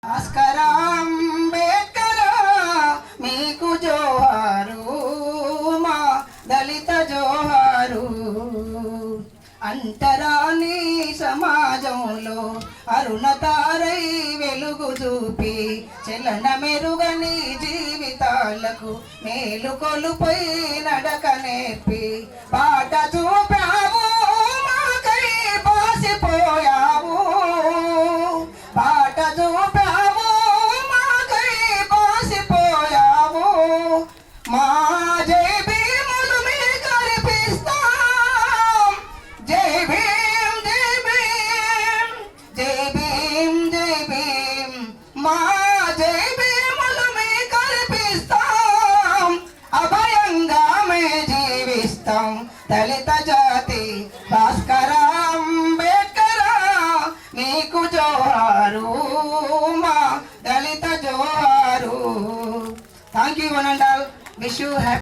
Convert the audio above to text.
భాస్కర అంబేద్కర మీకు జోహారు, మా దళిత జోహారు. అంటరాని సమాజంలో అరుణతారై వెలుగు చూపి చలన మెరుగని జీవితాలకు మేలు కొలుపై నడక నేర్పి పాట చూపావు, మాకై పాసిపోయావు. పాట చూపావు, మాకై పాసిపోయావు. మా జై భీములు మీ కనిపిస్తాం. జై భీం జై భీం జై భీం జై భీం. మా జై భీములు మీ కనిపిస్తాం. అభయంగా మే జీవిస్తాం. దళిత జాతి భాస్కర అంబేద్కర మీకు జోహారు, మా దళిత జోహారు. Thank you one and all. Wish you happy